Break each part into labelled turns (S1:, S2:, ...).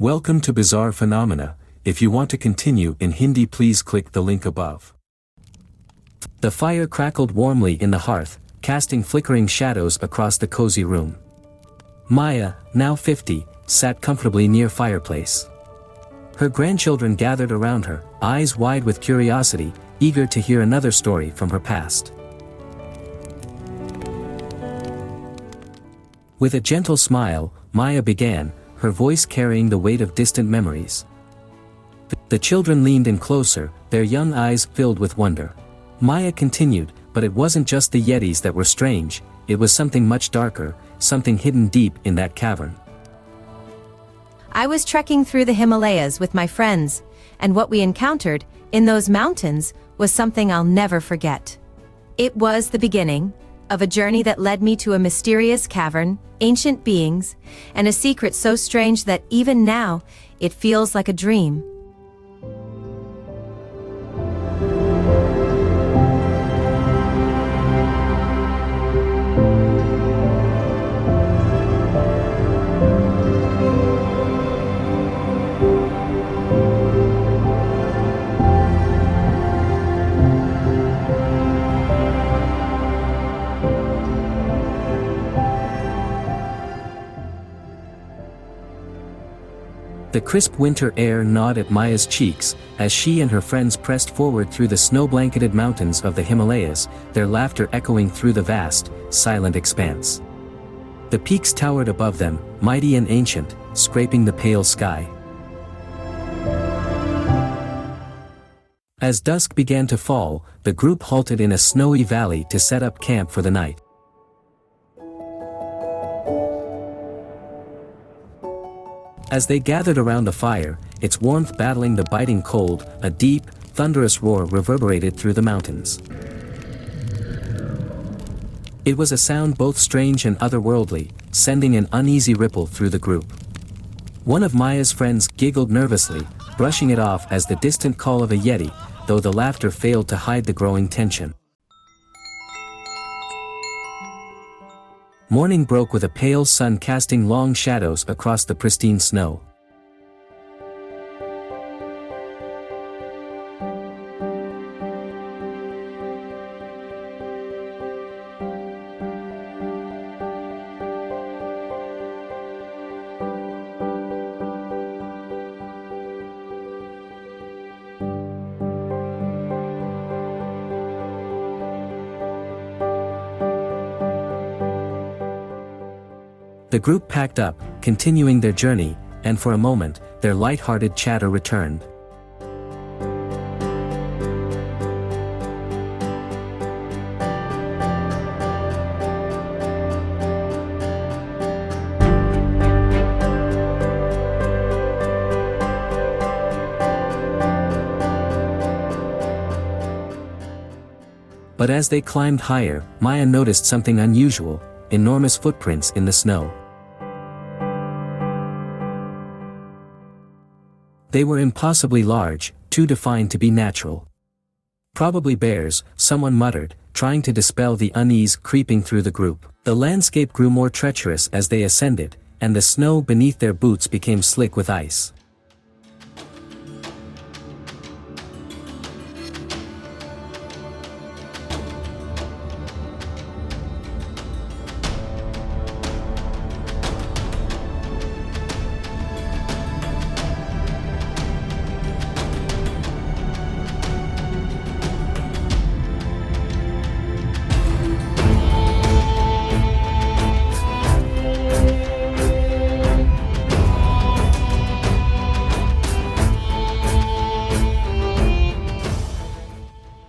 S1: Welcome to Bizarre Phenomena. If you want to continue in Hindi, please click the link above. The fire crackled warmly in the hearth, casting flickering shadows across the cozy room. Maya, now 50, sat comfortably near fireplace. Her grandchildren gathered around her, eyes wide with curiosity, eager to hear another story from her past. With a gentle smile, Maya began, her voice carrying the weight of distant memories. The children leaned in closer, their young eyes filled with wonder. Maya continued, but it wasn't just the yetis that were strange, it was something much darker, something hidden deep in that cavern.
S2: I was trekking through the Himalayas with my friends, and what we encountered, in those mountains, was something I'll never forget. It was the beginning of a journey that led me to a mysterious cavern, ancient beings, and a secret so strange that even now, it feels like a dream.
S1: The crisp winter air gnawed at Maya's cheeks, as she and her friends pressed forward through the snow-blanketed mountains of the Himalayas, their laughter echoing through the vast, silent expanse. The peaks towered above them, mighty and ancient, scraping the pale sky. As dusk began to fall, the group halted in a snowy valley to set up camp for the night. As they gathered around the fire, its warmth battling the biting cold, a deep, thunderous roar reverberated through the mountains. It was a sound both strange and otherworldly, sending an uneasy ripple through the group. One of Maya's friends giggled nervously, brushing it off as the distant call of a yeti, though the laughter failed to hide the growing tension. Morning broke with a pale sun casting long shadows across the pristine snow. The group packed up, continuing their journey, and for a moment, their light-hearted chatter returned. But as they climbed higher, Maya noticed something unusual: enormous footprints in the snow. They were impossibly large, too defined to be natural. Probably bears, someone muttered, trying to dispel the unease creeping through the group. The landscape grew more treacherous as they ascended, and the snow beneath their boots became slick with ice.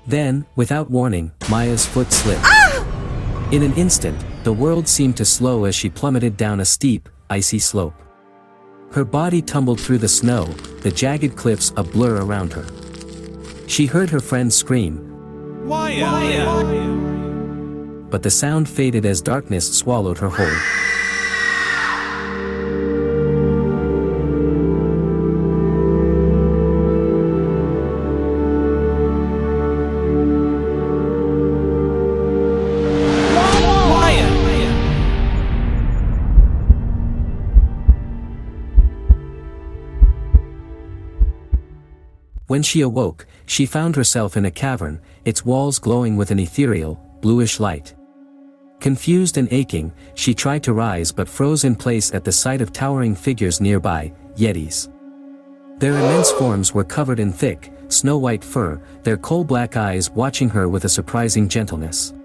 S1: Then, without warning, Maya's foot slipped. In an instant, the world seemed to slow as she plummeted down a steep, icy slope. Her body tumbled through the snow, the jagged cliffs a blur around her. She heard her friends scream, "Maya!" But the sound faded as darkness swallowed her whole. When she awoke, she found herself in a cavern, its walls glowing with an ethereal, bluish light. Confused and aching, she tried to rise but froze in place at the sight of towering figures nearby, yetis. Their immense forms were covered in thick, snow-white fur, their coal-black eyes watching her with a surprising gentleness.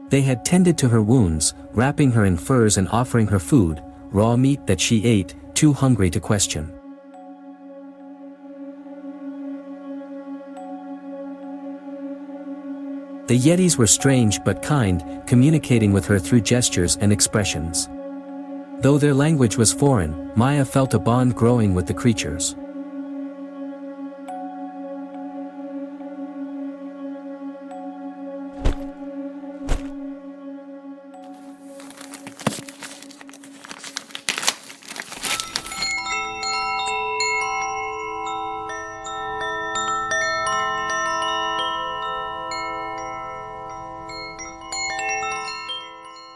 S1: They had tended to her wounds, wrapping her in furs and offering her food, raw meat that she ate, too hungry to question. The yetis were strange but kind, communicating with her through gestures and expressions. Though their language was foreign, Maya felt a bond growing with the creatures.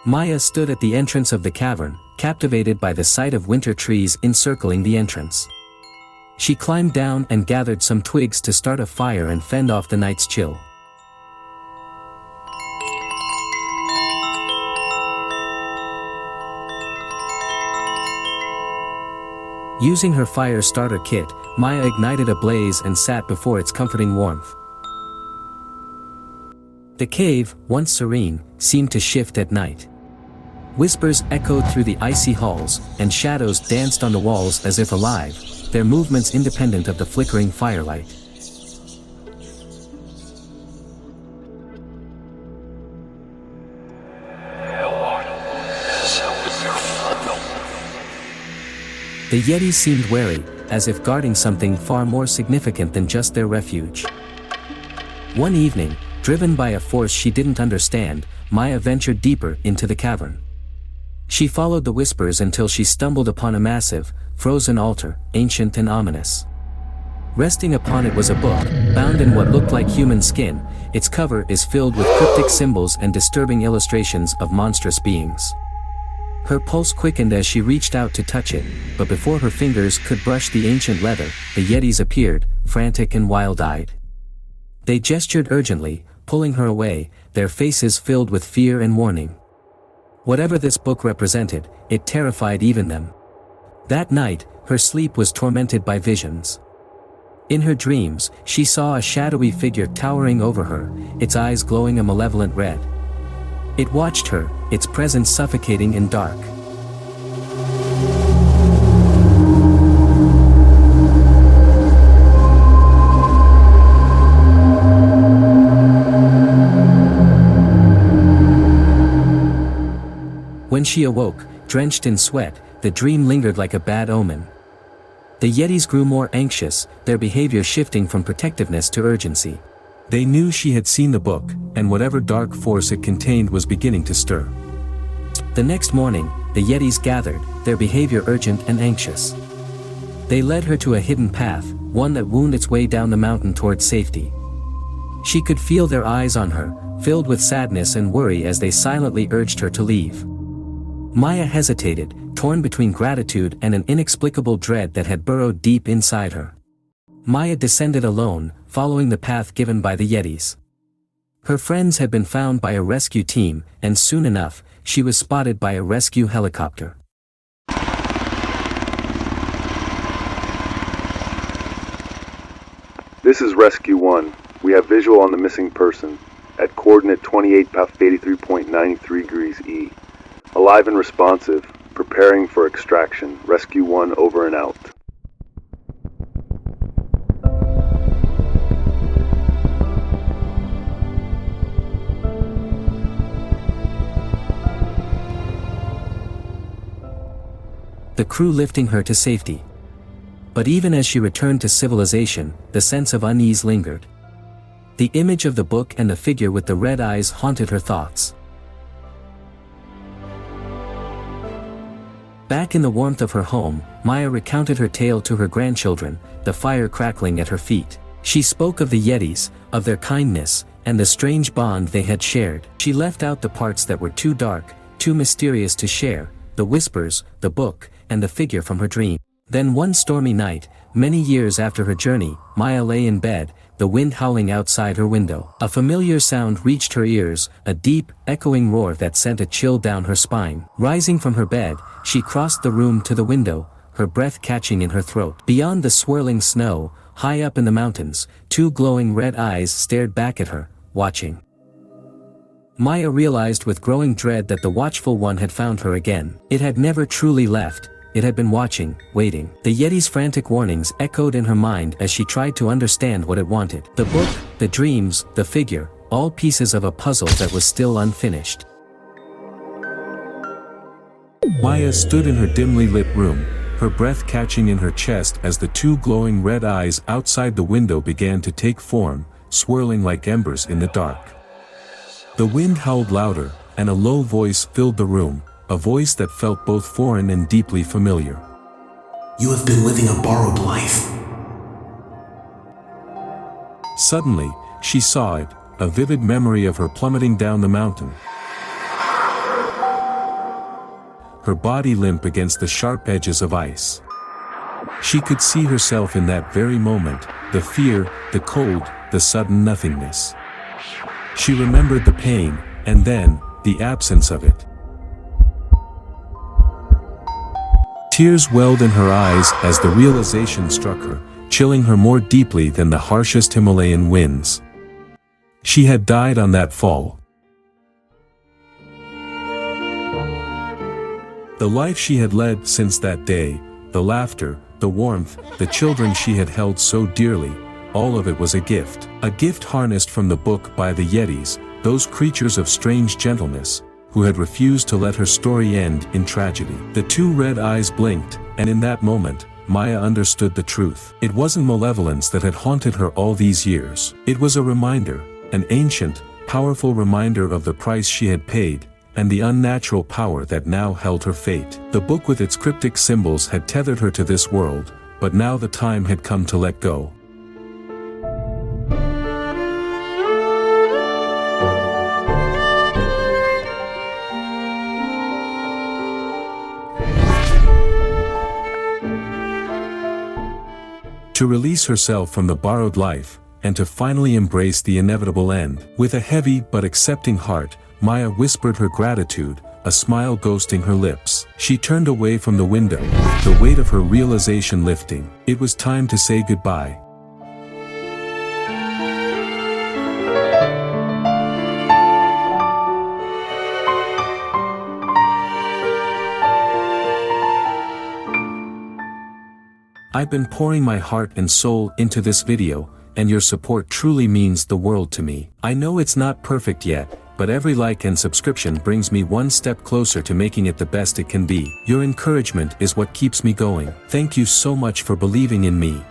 S1: Maya stood at the entrance of the cavern, captivated by the sight of winter trees encircling the entrance. She climbed down and gathered some twigs to start a fire and fend off the night's chill. Using her fire starter kit, Maya ignited a blaze and sat before its comforting warmth. The cave, once serene, seemed to shift at night. Whispers echoed through the icy halls, and shadows danced on the walls as if alive, their movements independent of the flickering firelight. The Yeti seemed wary, as if guarding something far more significant than just their refuge. One evening, driven by a force she didn't understand, Maya ventured deeper into the cavern. She followed the whispers until she stumbled upon a massive, frozen altar, ancient and ominous. Resting upon it was a book, bound in what looked like human skin. Its cover is filled with cryptic symbols and disturbing illustrations of monstrous beings. Her pulse quickened as she reached out to touch it, but before her fingers could brush the ancient leather, the yetis appeared, frantic and wild-eyed. They gestured urgently, pulling her away, their faces filled with fear and warning. Whatever this book represented, it terrified even them. That night, her sleep was tormented by visions. In her dreams, she saw a shadowy figure towering over her, its eyes glowing a malevolent red. It watched her, its presence suffocating in dark. When she awoke, drenched in sweat, the dream lingered like a bad omen. The yetis grew more anxious, their behavior shifting from protectiveness to urgency. They knew she had seen the book, and whatever dark force it contained was beginning to stir. The next morning, the yetis gathered, their behavior urgent and anxious. They led her to a hidden path, one that wound its way down the mountain toward safety. She could feel their eyes on her, filled with sadness and worry as they silently urged her to leave. Maya hesitated, torn between gratitude and an inexplicable dread that had burrowed deep inside her. Maya descended alone, following the path given by the yetis. Her friends had been found by a rescue team, and soon enough, she was spotted by a rescue helicopter.
S3: This is Rescue 1. We have visual on the missing person, at coordinate 28 past 83.93 degrees E. Alive and responsive, preparing for extraction. Rescue 1 over and out.
S1: The crew lifting her to safety. But even as she returned to civilization, the sense of unease lingered. The image of the book and the figure with the red eyes haunted her thoughts. Back in the warmth of her home, Maya recounted her tale to her grandchildren, the fire crackling at her feet. She spoke of the yetis, of their kindness, and the strange bond they had shared. She left out the parts that were too dark, too mysterious to share, the whispers, the book, and the figure from her dream. Then one stormy night, Many years after her journey, Maya lay in bed, the wind howling outside her window. A familiar sound reached her ears, a deep, echoing roar that sent a chill down her spine. Rising from her bed, she crossed the room to the window, her breath catching in her throat. Beyond the swirling snow, high up in the mountains, two glowing red eyes stared back at her, watching. Maya realized with growing dread that the watchful one had found her again. It had never truly left. It had been watching, waiting. The Yeti's frantic warnings echoed in her mind as she tried to understand what it wanted. The book, the dreams, the figure, all pieces of a puzzle that was still unfinished. Maya stood in her dimly lit room, her breath catching in her chest as the two glowing red eyes outside the window began to take form, swirling like embers in the dark. The wind howled louder, and a low voice filled the room, a voice that felt both foreign and deeply familiar.
S4: You have been living a borrowed life.
S1: Suddenly, she saw it, a vivid memory of her plummeting down the mountain. Her body limp against the sharp edges of ice. She could see herself in that very moment, the fear, the cold, the sudden nothingness. She remembered the pain, and then, the absence of it. Tears welled in her eyes as the realization struck her, chilling her more deeply than the harshest Himalayan winds. She had died on that fall. The life she had led since that day, the laughter, the warmth, the children she had held so dearly, all of it was a gift harnessed from the book by the Yetis, those creatures of strange gentleness, who had refused to let her story end in tragedy. The two red eyes blinked, and in that moment, Maya understood the truth. It wasn't malevolence that had haunted her all these years. It was a reminder, an ancient, powerful reminder of the price she had paid, and the unnatural power that now held her fate. The book with its cryptic symbols had tethered her to this world, but now the time had come to let go. To release herself from the borrowed life, and to finally embrace the inevitable end. With a heavy but accepting heart, Maya whispered her gratitude, a smile ghosting her lips. She turned away from the window, the weight of her realization lifting. It was time to say goodbye. I've been pouring my heart and soul into this video, and your support truly means the world to me. I know it's not perfect yet, but every like and subscription brings me one step closer to making it the best it can be. Your encouragement is what keeps me going. Thank you so much for believing in me.